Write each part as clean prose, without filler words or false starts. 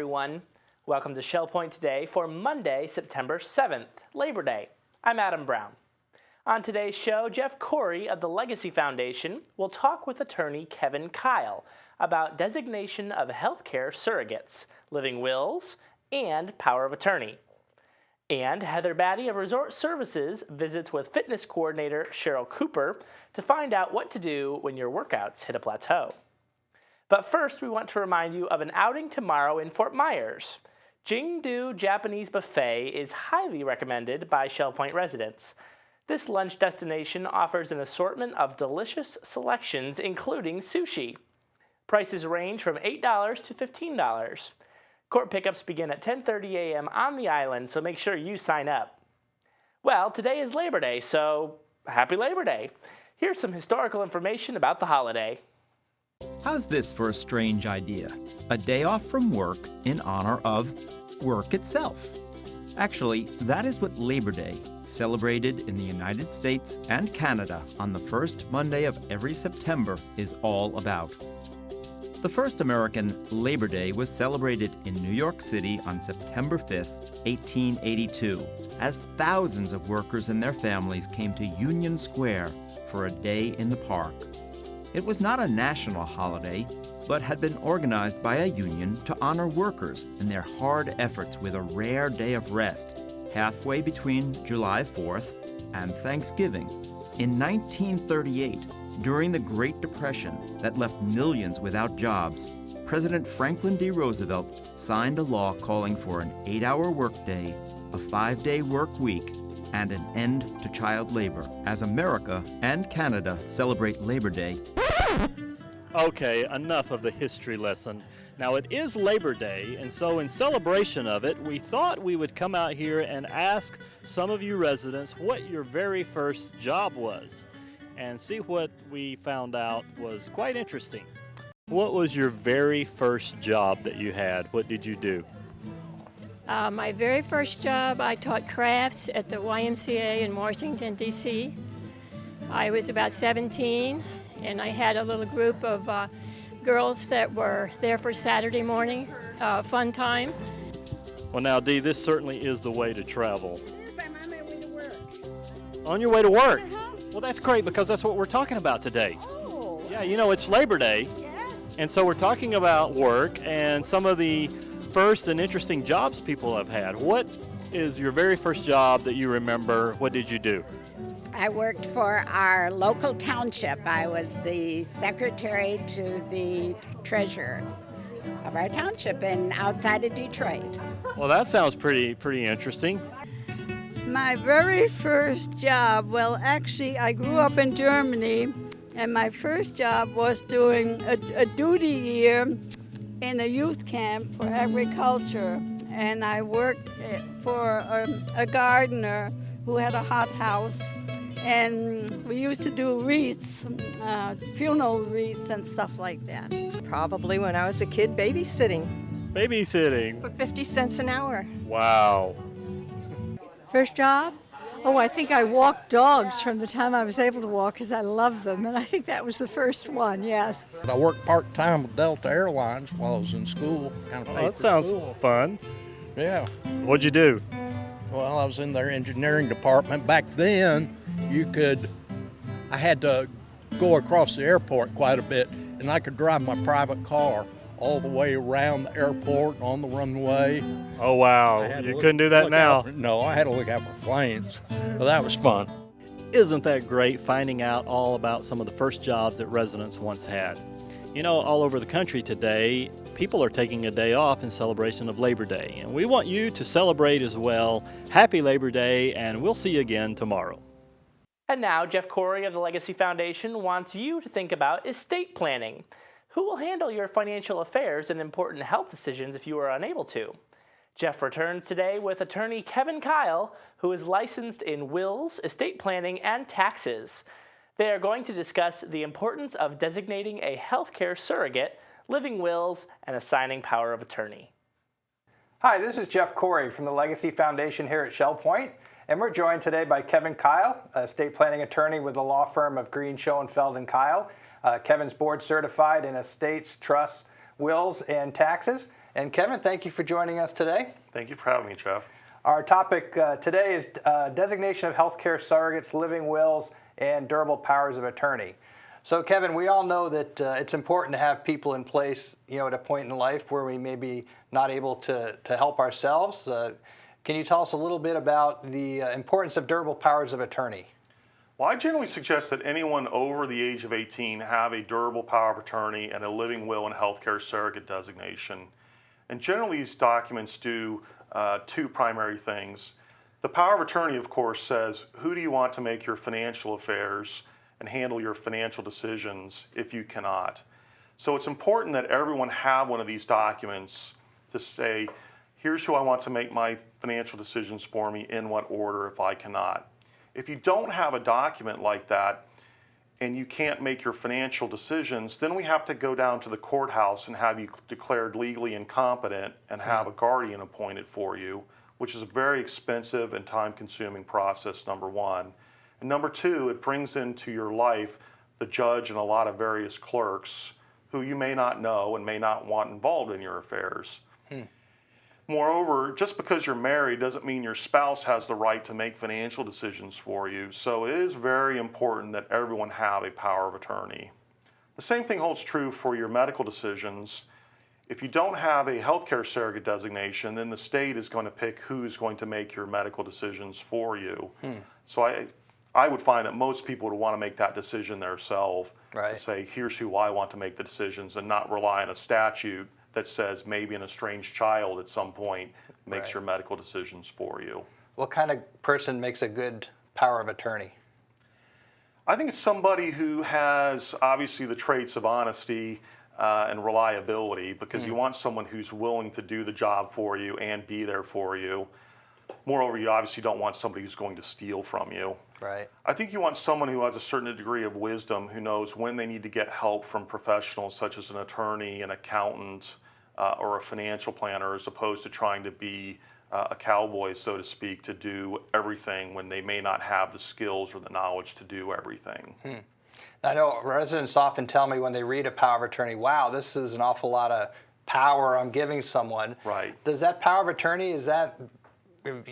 everyone. Welcome to Shell Point Today for Monday, September 7th, Labor Day. I'm Adam Brown. On today's show, Cory of the Legacy Foundation will talk with attorney Kevin Kyle about designation of healthcare surrogates, living wills, and power of attorney. And Heather Battey of Resort Services visits with fitness coordinator Cheryl Cooper to find out what to do when your workouts hit a plateau. But first, we want to remind you of an outing tomorrow in Fort Myers. Jingdu Japanese Buffet is highly recommended by Shell Point residents. This lunch destination offers an assortment of delicious selections, including sushi. Prices range from $8 to $15. Court pickups begin at 10:30 a.m. on the island, so make sure you sign up. Well, today is Labor Day, so happy Labor Day. Here's some historical information about the holiday. How's this for a strange idea? A day off from work in honor of work itself. Actually, that is what Labor Day, celebrated in the United States and Canada on the first Monday of every September, is all about. The first American Labor Day was celebrated in New York City on September 5th, 1882, as thousands of workers and their families came to Union Square for a day in the park. It was not a national holiday, but had been organized by a union to honor workers and their hard efforts with a rare day of rest, halfway between July 4th and Thanksgiving. In 1938, during the Great Depression that left millions without jobs, President Franklin D. Roosevelt signed a law calling for an 8-hour workday, a 5-day work week, and an end to child labor, as America and Canada celebrate Labor Day. Okay, enough of the history lesson. Now, it is Labor Day, and so in celebration of it, we thought we would come out here and ask some of you residents what your very first job was, and see what we found out was quite interesting. What was your very first job that you had? What did you do? My very first job, I taught crafts at the YMCA in Washington, D.C. I was about 17, and I had a little group of girls that were there for Saturday morning fun time. Well, now, Dee, this certainly is the way to travel. I'm on my way to work. On your way to work? Uh-huh. Well, that's great, because that's what we're talking about today. Oh. Yeah, you know, it's Labor Day, Yes. and so we're talking about work and some of the first and interesting jobs people have had. What is your very first job that you remember? What did you do? I worked for our local township. I was the secretary to the treasurer of our township and outside of Detroit. Well, that sounds pretty interesting. My very first job, well, actually, I grew up in Germany, and my first job was doing a duty year in a youth camp for agriculture. And I worked for a gardener who had a hothouse, and we used to do wreaths, funeral wreaths and stuff like that. Probably when I was a kid, babysitting Babysitting. for 50 cents an hour. Wow. First job? Oh, I think I walked dogs from the time I was able to walk because I love them, and I think that was the first one, yes. I worked part-time with Delta Airlines while I was in school. Kind of Oh, that sounds fun. Yeah. What'd you do? Well, I was in their engineering department. Back then, I had to go across the airport quite a bit, and I could drive my private car all the way around the airport on the runway. Oh, wow. You couldn't do that now. No, I had to look out for planes. But that was fun. Isn't that great, finding out all about some of the first jobs that residents once had? You know, all over the country today, people are taking a day off in celebration of Labor Day, and we want you to celebrate as well. Happy Labor Day, and we'll see you again tomorrow. And now, Cory of the Legacy Foundation wants you to think about estate planning. Who will handle your financial affairs and important health decisions if you are unable to? Jeff returns today with attorney Kevin Kyle, who is licensed in wills, estate planning, and taxes. They are going to discuss the importance of designating a healthcare surrogate, living wills, and assigning power of attorney. Hi, this is Cory from the Legacy Foundation here at Shell Point, and we're joined today by Kevin Kyle, a estate planning attorney with the law firm of Green, Schoenfeld and Kyle. Kevin's board certified in estates, trusts, wills, and taxes. And Kevin, thank you for joining us today. Thank you for having me, Jeff. Our topic today is designation of healthcare surrogates, living wills, and durable powers of attorney. So, Kevin, we all know that it's important to have people in place, at a point in life where we may be not able to help ourselves. Can you tell us a little bit about the importance of durable powers of attorney? Well, I generally suggest that anyone over the age of 18 have a durable power of attorney and a living will and healthcare surrogate designation. And generally, these documents do two primary things. The power of attorney, of course, says who do you want to make your financial affairs and handle your financial decisions if you cannot. So it's important that everyone have one of these documents to say, here's who I want to make my financial decisions for me, in what order if I cannot. If you don't have a document like that and you can't make your financial decisions, then we have to go down to the courthouse and have you declared legally incompetent and have a guardian appointed for you, which is a very expensive and time-consuming process, number one. And number two, it brings into your life the judge and a lot of various clerks who you may not know and may not want involved in your affairs. Moreover, just because you're married doesn't mean your spouse has the right to make financial decisions for you. So it is very important that everyone have a power of attorney. The same thing holds true for your medical decisions. If you don't have a healthcare surrogate designation, then the state is going to pick who's going to make your medical decisions for you. So I would find that most people would want to make that decision themselves, to say, here's who I want to make the decisions, and not rely on a statute that says maybe an estranged child at some point makes your medical decisions for you. What kind of person makes a good power of attorney? I think it's somebody who has obviously the traits of honesty and reliability, because you want someone who's willing to do the job for you and be there for you. Moreover, you obviously don't want somebody who's going to steal from you. I think you want someone who has a certain degree of wisdom, who knows when they need to get help from professionals such as an attorney, an accountant, or a financial planner, as opposed to trying to be a cowboy, so to speak, to do everything when they may not have the skills or the knowledge to do everything. I know residents often tell me when they read a power of attorney, wow, this is an awful lot of power I'm giving someone. Does that power of attorney, is that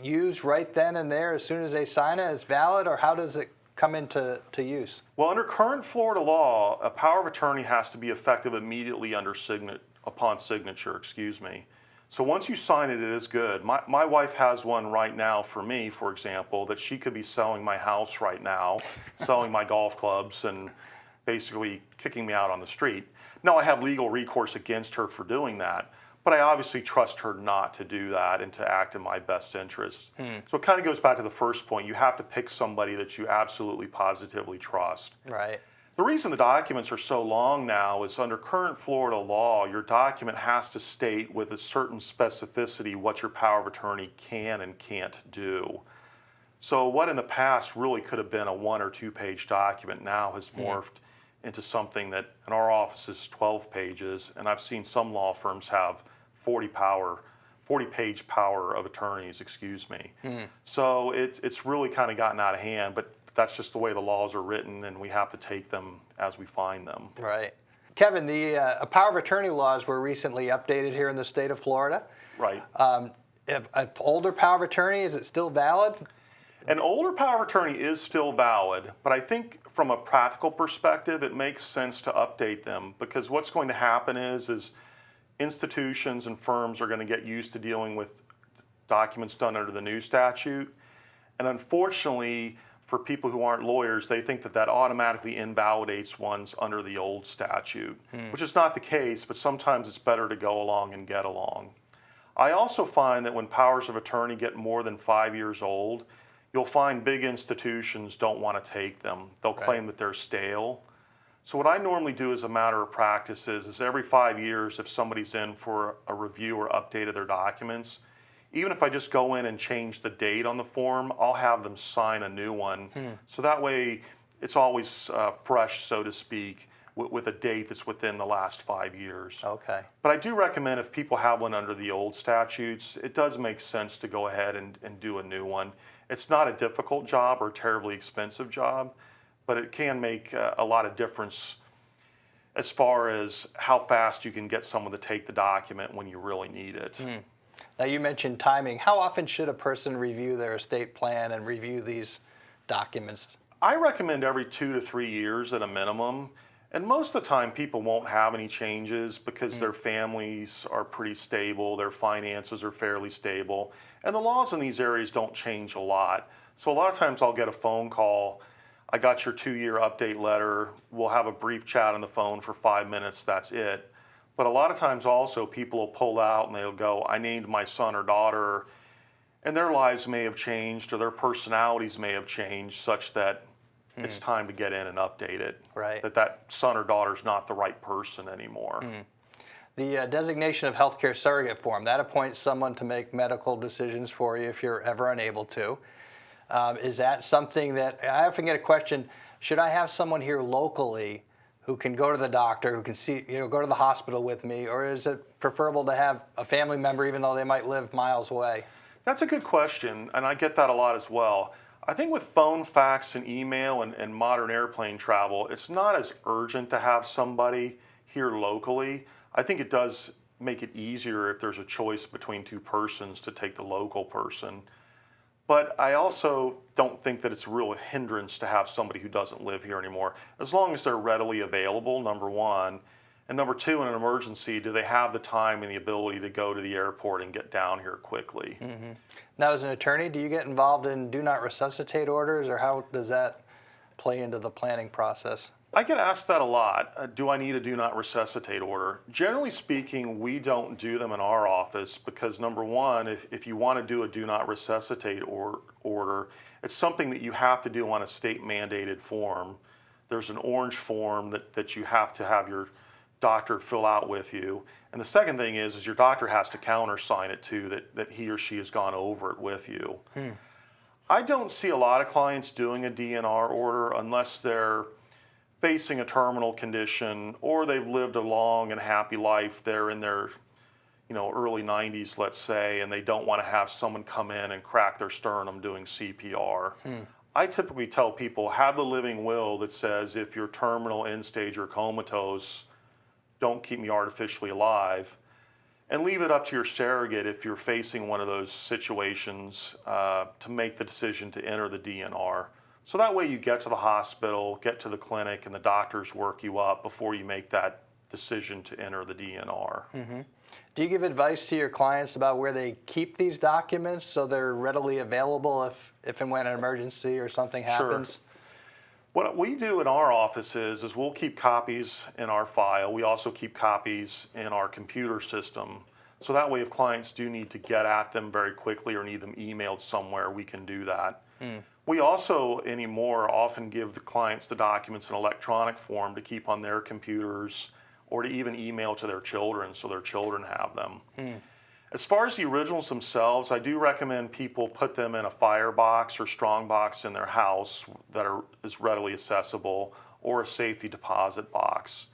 used right then and there as soon as they sign it as valid, or how does it come into use? Well, under current Florida law, a power of attorney has to be effective immediately upon signature. So once you sign it, it is good. My wife has one right now for me, for example, that she could be selling my house right now, selling my golf clubs, and basically kicking me out on the street. Now, I have legal recourse against her for doing that, but I obviously trust her not to do that and to act in my best interest. So it kind of goes back to the first point. You have to pick somebody that you absolutely positively trust. The reason the documents are so long now is under current Florida law, your document has to state with a certain specificity what your power of attorney can and can't do. So what in the past really could have been a 1 or 2 page document now has morphed into something that in our office is 12 pages, and I've seen some law firms have 40 page power of attorneys, So it's really kind of gotten out of hand, but that's just the way the laws are written, and we have to take them as we find them. Kevin, the power of attorney laws were recently updated here in the state of Florida. If an older power of attorney, is it still valid? An older power of attorney is still valid, but I think from a practical perspective, it makes sense to update them, because what's going to happen is institutions and firms are going to get used to dealing with documents done under the new statute. And unfortunately, for people who aren't lawyers, they think that that automatically invalidates ones under the old statute, which is not the case, but sometimes it's better to go along and get along. I also find that when powers of attorney get more than 5 years old, you'll find big institutions don't want to take them. They'll claim that they're stale. So what I normally do as a matter of practice is every 5 years, if somebody's in for a review or update of their documents, even if I just go in and change the date on the form, I'll have them sign a new one. So that way it's always fresh, so to speak, with a date that's within the last 5 years. But I do recommend if people have one under the old statutes, it does make sense to go ahead and do a new one. It's not a difficult job or a terribly expensive job, but it can make a lot of difference as far as how fast you can get someone to take the document when you really need it. Now you mentioned timing. How often should a person review their estate plan and review these documents? I recommend every 2 to 3 years at a minimum. And most of the time people won't have any changes because their families are pretty stable, their finances are fairly stable, and the laws in these areas don't change a lot. So a lot of times I'll get a phone call, I got your 2-year update letter, we'll have a brief chat on the phone for 5 minutes, that's it. But a lot of times also people will pull out and they'll go, I named my son or daughter, and their lives may have changed or their personalities may have changed such that it's time to get in and update it. Right. That son or daughter's not the right person anymore. The designation of healthcare surrogate form, that appoints someone to make medical decisions for you if you're ever unable to. Is that something that, I often get a question, should I have someone here locally who can go to the doctor, who can see, go to the hospital with me, or is it preferable to have a family member even though they might live miles away? That's a good question, and I get that a lot as well. I think with phone, fax, and email and modern airplane travel, it's not as urgent to have somebody here locally. I think it does make it easier if there's a choice between two persons to take the local person. But I also don't think that it's a real hindrance to have somebody who doesn't live here anymore, as long as they're readily available, number one. And number two, in an emergency, do they have the time and the ability to go to the airport and get down here quickly? Now, as an attorney, do you get involved in do not resuscitate orders, or how does that play into the planning process? I get asked that a lot. Do I need a do not resuscitate order? Generally speaking, we don't do them in our office because, number one, if you want to do a do not resuscitate order, it's something that you have to do on a state mandated form. There's an orange form that you have to have your doctor fill out with you. And the second thing is your doctor has to countersign it too, that he or she has gone over it with you. I don't see a lot of clients doing a DNR order unless they're facing a terminal condition or they've lived a long and happy life. They're in their early 90s, let's say, and they don't want to have someone come in and crack their sternum doing CPR. I typically tell people, have the living will that says if you're terminal, end stage, or comatose, don't keep me artificially alive, and leave it up to your surrogate if you're facing one of those situations to make the decision to enter the DNR. So that way you get to the hospital, get to the clinic, and the doctors work you up before you make that decision to enter the DNR. Do you give advice to your clients about where they keep these documents so they're readily available if and when an emergency or something happens? Sure. What we do in our office is we'll keep copies in our file. We also keep copies in our computer system. So that way if clients do need to get at them very quickly or need them emailed somewhere, we can do that. We also anymore often give the clients the documents in electronic form to keep on their computers or to even email to their children so their children have them. As far as the originals themselves, I do recommend people put them in a firebox or strongbox in their house that is readily accessible, or a safety deposit box.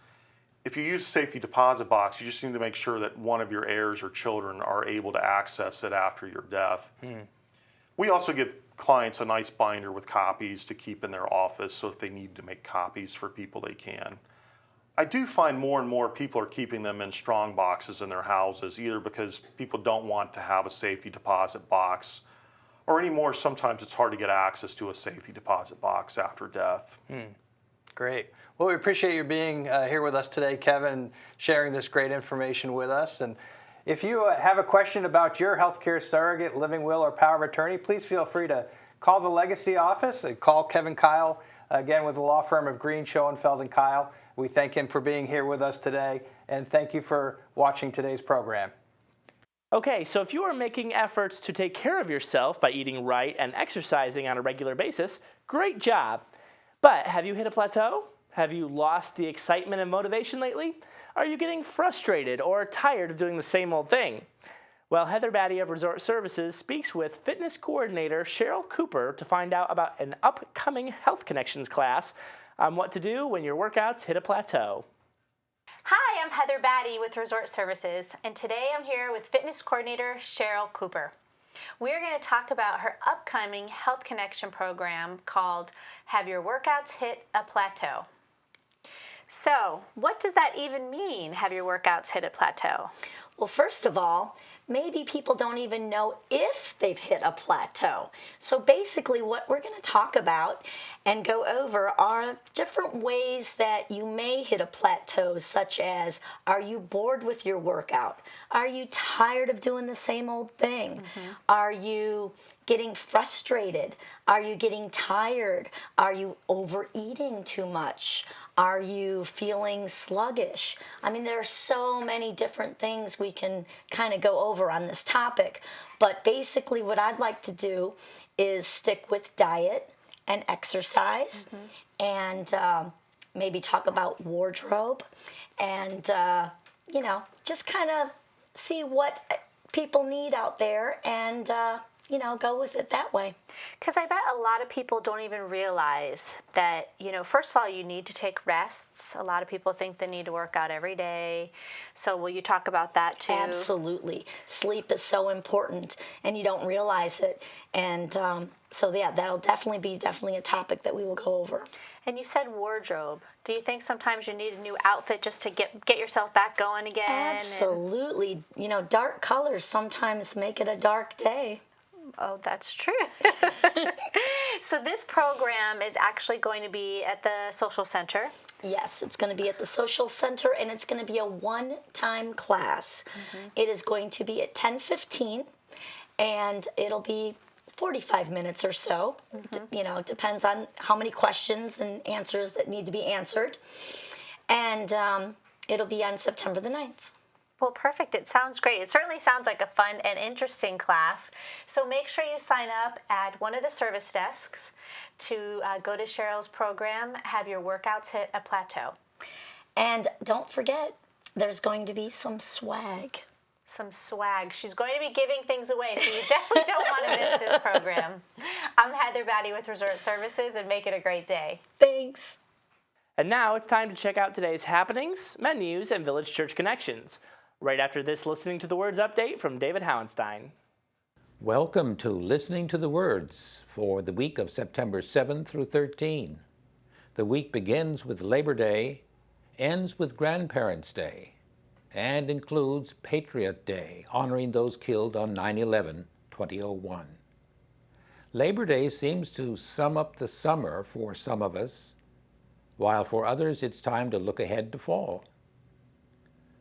If you use a safety deposit box, you just need to make sure that one of your heirs or children are able to access it after your death. We also give clients a nice binder with copies to keep in their office, so if they need to make copies for people, they can. I do find more and more people are keeping them in strong boxes in their houses, either because people don't want to have a safety deposit box, or anymore, sometimes it's hard to get access to a safety deposit box after death. Great. Well, we appreciate you being here with us today, Kevin, and sharing this great information with us. And if you have a question about your healthcare surrogate, living will, or power of attorney, please feel free to call the Legacy office and call Kevin Kyle, again with the law firm of Green, Schoenfeld, and Kyle. We thank him for being here with us today, and thank you for watching today's program. Okay, so if you are making efforts to take care of yourself by eating right and exercising on a regular basis, great job. But have you hit a plateau? Have you lost the excitement and motivation lately? Are you getting frustrated or tired of doing the same old thing? Well, Heather Battey of Resort Services speaks with fitness coordinator Cheryl Cooper to find out about an upcoming Health Connections class on what to do when your workouts hit a plateau. Hi, I'm Heather Battey with Resort Services, and today I'm here with fitness coordinator Cheryl Cooper. We're going to talk about her upcoming Health Connection program called Have Your Workouts Hit a Plateau? So, what does that even mean, have your workouts hit a plateau? Well, first of all, maybe people don't even know if they've hit a plateau. So basically what we're going to talk about and go over are different ways that you may hit a plateau, such as, are you bored with your workout? Are you tired of doing the same old thing? Are you getting frustrated? Are you getting tired? Are you overeating too much? Are you feeling sluggish? I mean, there are so many different things we can kind of go over on this topic. But basically what I'd like to do is stick with diet and exercise and maybe talk about wardrobe and, you know, just kind of see what people need out there and, you know, go with it that way. Because I bet a lot of people don't even realize that, you know, first of all, you need to take rests. A lot of people think they need to work out every day. So will you talk about that too? Absolutely. Sleep is so important and you don't realize it. And so, yeah, that'll definitely be a topic that we will go over. And you said wardrobe. Do you think sometimes you need a new outfit just to get yourself back going again? Absolutely. You know, dark colors sometimes make it a dark day. Oh, that's true. So this program is actually going to be at the social center. Yes, it's going to be at the social center, and it's going to be a one-time class. It is going to be at 10:15, and it'll be 45 minutes or so. You know, it depends on how many questions and answers that need to be answered. And it'll be on September the 9th. Well, perfect. It sounds great. It certainly sounds like a fun and interesting class. So make sure you sign up at one of the service desks to go to Cheryl's program, have your workouts hit a plateau. And don't forget, there's going to be some swag. Some swag. She's going to be giving things away, so you definitely don't want to miss this program. I'm Heather Battey with Resort Services, and make it a great day. Thanks. And now it's time to check out today's happenings, menus, and Village Church connections. Right after this, listening to the Words update from David Howenstein. Welcome to Listening to the Words for the week of September 7 through 13. The week begins with Labor Day, ends with Grandparents' Day, and includes Patriot Day, honoring those killed on 9/11/2001. Labor Day seems to sum up the summer for some of us, while for others it's time to look ahead to fall.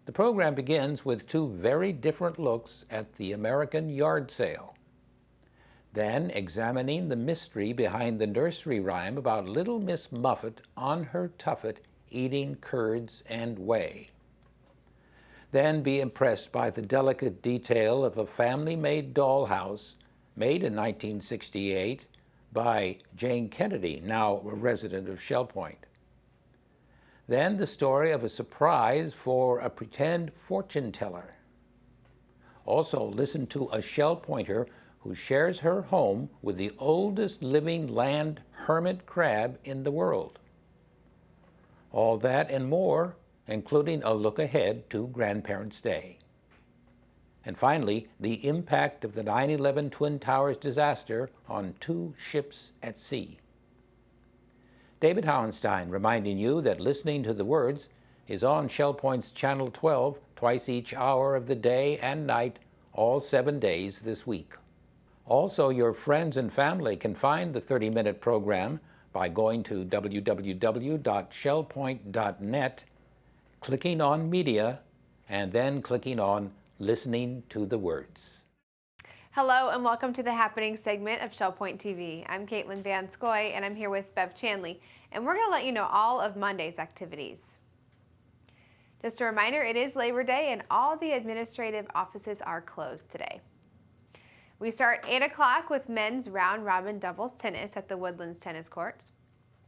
The program begins with two very different looks at the American yard sale. Then examining the mystery behind the nursery rhyme about Little Miss Muffet on her tuffet eating curds and whey. Then be impressed by the delicate detail of a family-made dollhouse made in 1968 by Jane Kennedy, now a resident of Shell Point. Then the story of a surprise for a pretend fortune teller. Also listen to a Shell Pointer who shares her home with the oldest living land hermit crab in the world. All that and more, including a look ahead to Grandparents' Day. And finally, the impact of the 9/11 Twin Towers disaster on two ships at sea. David Howenstein reminding you that Listening to the Words is on Shell Point's Channel 12 twice each hour of the day and night, all 7 days this week. Also, your friends and family can find the 30-minute program by going to www.shellpoint.net, clicking on Media, and then clicking on Listening to the Words. Hello and welcome to the Happening segment of Shell Point TV. I'm Caitlin Van Scoy and I'm here with Bev Chanley, and we're going to let you know all of Monday's activities. Just a reminder, it is Labor Day and all the administrative offices are closed today. We start 8 o'clock with men's round robin doubles tennis at the Woodlands Tennis Courts,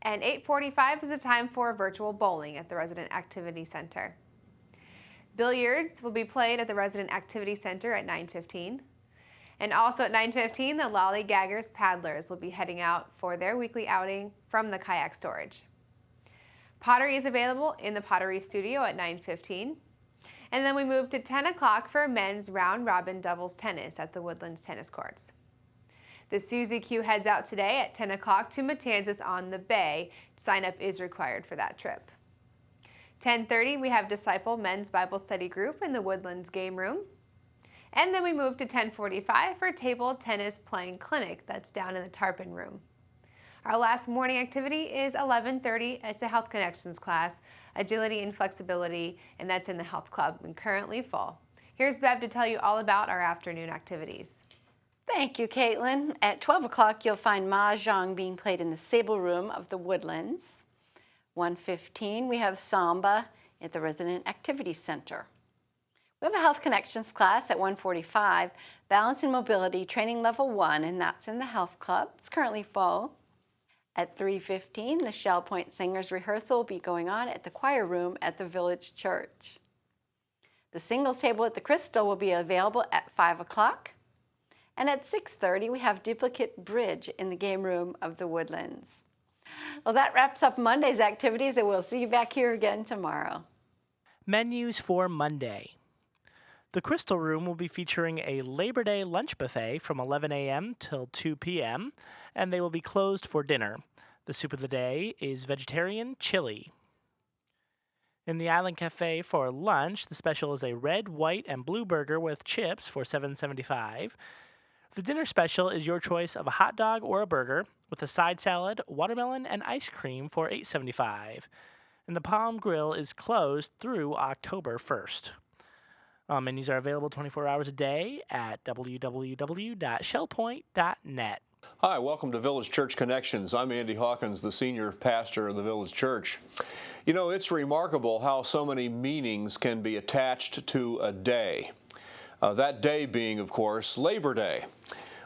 and 8:45 is the time for virtual bowling at the Resident Activity Center. Billiards will be played at the Resident Activity Center at 9:15. And also at 9:15, the Lollygaggers Paddlers will be heading out for their weekly outing from the kayak storage. Pottery is available in the Pottery Studio at 9:15. And then we move to 10 o'clock for men's round-robin doubles tennis at the Woodlands Tennis Courts. The Suzy Q heads out today at 10 o'clock to Matanzas on the Bay. Sign up is required for that trip. 10:30, we have Disciple Men's Bible Study Group in the Woodlands Game Room. And then we move to 10:45 for Table Tennis Playing Clinic. That's down in the Tarpon Room. Our last morning activity is 11:30. It's a Health Connections class, Agility and Flexibility, and that's in the Health Club and currently full. Here's Bev to tell you all about our afternoon activities. Thank you, Caitlin. At 12 o'clock, you'll find Mahjong being played in the Sable Room of the Woodlands. 1:15, we have Samba at the Resident Activity Center. We have a Health Connections class at 1:45, Balance and Mobility Training Level 1, and that's in the Health Club. It's currently full. At 3:15, the Shell Point Singers rehearsal will be going on at the choir room at the Village Church. The singles table at the Crystal will be available at 5 o'clock. And at 6:30, we have Duplicate Bridge in the game room of the Woodlands. Well, that wraps up Monday's activities, and we'll see you back here again tomorrow. Menus for Monday. The Crystal Room will be featuring a Labor Day lunch buffet from 11 a.m. till 2 p.m., and they will be closed for dinner. The soup of the day is vegetarian chili. In the Island Cafe for lunch, the special is a red, white, and blue burger with chips for $7.75. The dinner special is your choice of a hot dog or a burger with a side salad, watermelon, and ice cream for $8.75. And the Palm Grill is closed through October 1st. Menus are available 24 hours a day at www.shellpoint.net. Hi, welcome to Village Church Connections. I'm Andy Hawkins, the senior pastor of the Village Church. You know, it's remarkable how so many meanings can be attached to a day. That day being, of course, Labor Day.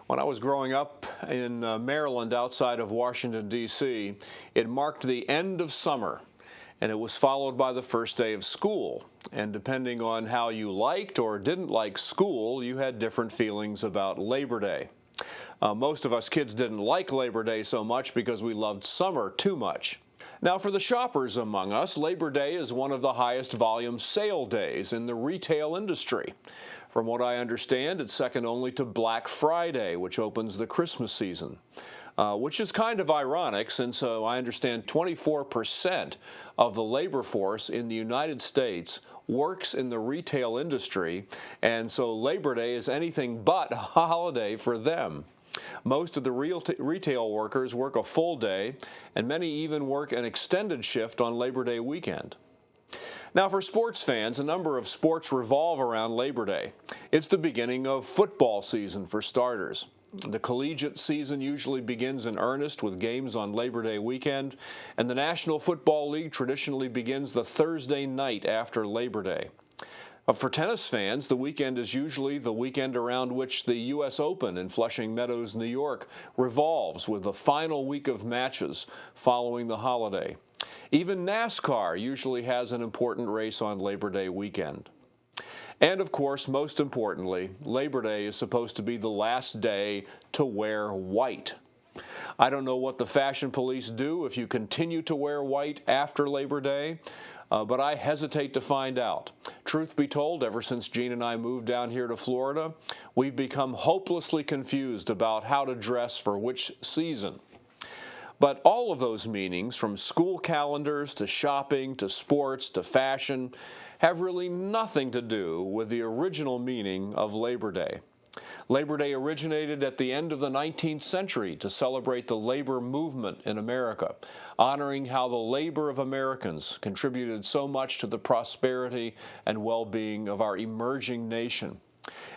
When I was growing up in Maryland outside of Washington, D.C., it marked the end of summer, and it was followed by the first day of school. And depending on how you liked or didn't like school, you had different feelings about Labor Day. Most of us kids didn't like Labor Day so much because we loved summer too much. Now, for the shoppers among us, Labor Day is one of the highest volume sale days in the retail industry. From what I understand, it's second only to Black Friday, which opens the Christmas season, which is kind of ironic since I understand 24% of the labor force in the United States works in the retail industry, and so Labor Day is anything but a holiday for them. Most of the retail workers work a full day, and many even work an extended shift on Labor Day weekend. Now, for sports fans, a number of sports revolve around Labor Day. It's the beginning of football season for starters. The collegiate season usually begins in earnest with games on Labor Day weekend, and the National Football League traditionally begins the Thursday night after Labor Day. For tennis fans, the weekend is usually the weekend around which the U.S. Open in Flushing Meadows, New York, revolves with the final week of matches following the holiday. Even NASCAR usually has an important race on Labor Day weekend. And of course, most importantly, Labor Day is supposed to be the last day to wear white. I don't know what the fashion police do if you continue to wear white after Labor Day, but I hesitate to find out. Truth be told, ever since Jean and I moved down here to Florida, we've become hopelessly confused about how to dress for which season. But all of those meanings, from school calendars to shopping to sports to fashion, have really nothing to do with the original meaning of Labor Day. Labor Day originated at the end of the 19th century to celebrate the labor movement in America, honoring how the labor of Americans contributed so much to the prosperity and well-being of our emerging nation.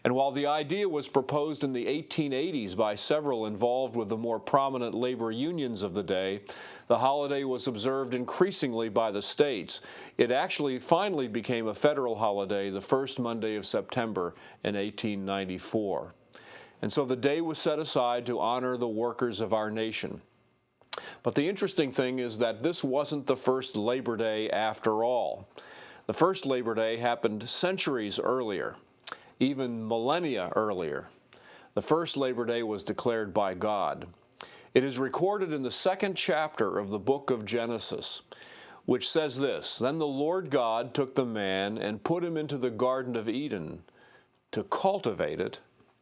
And while the idea was proposed in the 1880s by several involved with the more prominent labor unions of the day, the holiday was observed increasingly by the states. It actually finally became a federal holiday the first Monday of September in 1894. And so the day was set aside to honor the workers of our nation. But the interesting thing is that this wasn't the first Labor Day after all. The first Labor Day happened centuries earlier, even millennia earlier. The first Labor Day was declared by God. It is recorded in the second chapter of the book of Genesis, which says this: "Then the Lord God took the man and put him into the Garden of Eden to cultivate it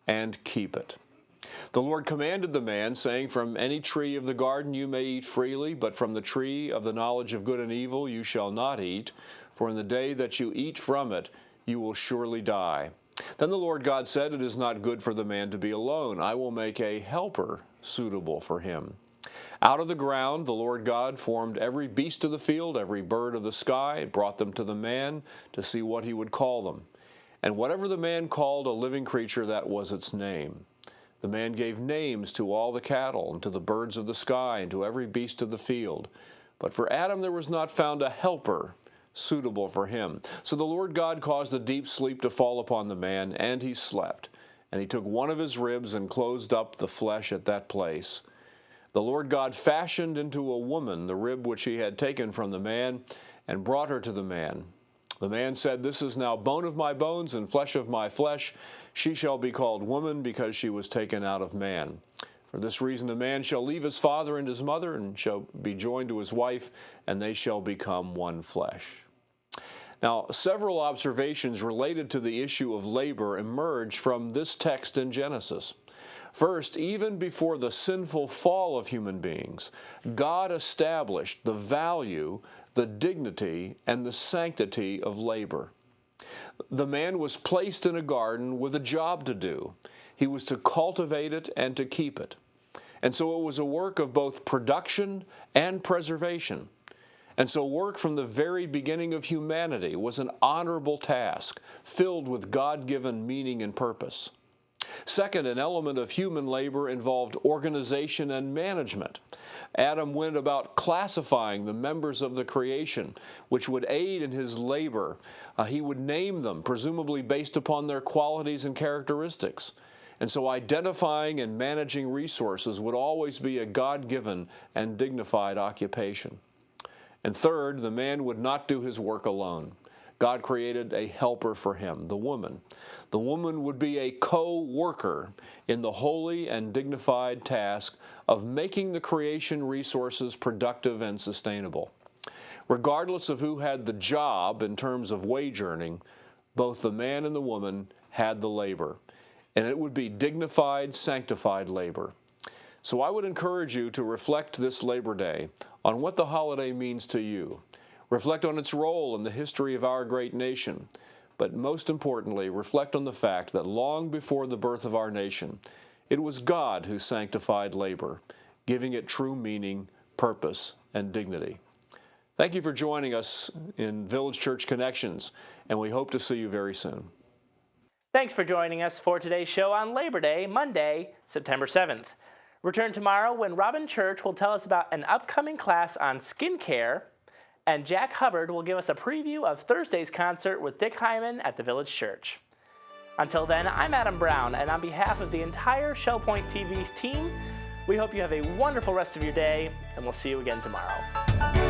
and keep it. The Lord commanded the man, saying, From any tree of the garden you may eat freely, but from the tree of the knowledge of good and evil you shall not eat, for in the day that you eat from it, you will surely die." Then the Lord God said, "It is not good for the man to be alone. I will make a helper suitable for him." Out of the ground the Lord God formed every beast of the field, every bird of the sky, brought them to the man to see what he would call them. And whatever the man called a living creature, that was its name. The man gave names to all the cattle, and to the birds of the sky, and to every beast of the field. But for Adam there was not found a helper suitable for him. So the Lord God caused a deep sleep to fall upon the man, and he slept. And he took one of his ribs and closed up the flesh at that place. The Lord God fashioned into a woman the rib which he had taken from the man, and brought her to the man. The man said, "This is now bone of my bones and flesh of my flesh. She shall be called woman, because she was taken out of man. For this reason a man shall leave his father and his mother, and shall be joined to his wife, and they shall become one flesh." Now, several observations related to the issue of labor emerge from this text in Genesis. First, even before the sinful fall of human beings, God established the value, the dignity, and the sanctity of labor. The man was placed in a garden with a job to do. He was to cultivate it and to keep it. And so it was a work of both production and preservation. And so work from the very beginning of humanity was an honorable task, filled with God-given meaning and purpose. Second, an element of human labor involved organization and management. Adam went about classifying the members of the creation, which would aid in his labor. He would name them, presumably based upon their qualities and characteristics. And so identifying and managing resources would always be a God-given and dignified occupation. And third, the man would not do his work alone. God created a helper for him, the woman. The woman would be a co-worker in the holy and dignified task of making the creation resources productive and sustainable. Regardless of who had the job in terms of wage earning, both the man and the woman had the labor. And it would be dignified, sanctified labor. So I would encourage you to reflect this Labor Day on what the holiday means to you. Reflect on its role in the history of our great nation. But most importantly, reflect on the fact that long before the birth of our nation, it was God who sanctified labor, giving it true meaning, purpose, and dignity. Thank you for joining us in Village Church Connections, and we hope to see you very soon. Thanks for joining us for today's show on Labor Day, Monday, September 7th. Return tomorrow when Robin Church will tell us about an upcoming class on skincare, and Jack Hubbard will give us a preview of Thursday's concert with Dick Hyman at the Village Church. Until then, I'm Adam Brown, and on behalf of the entire ShellPoint TV's team, we hope you have a wonderful rest of your day, and we'll see you again tomorrow.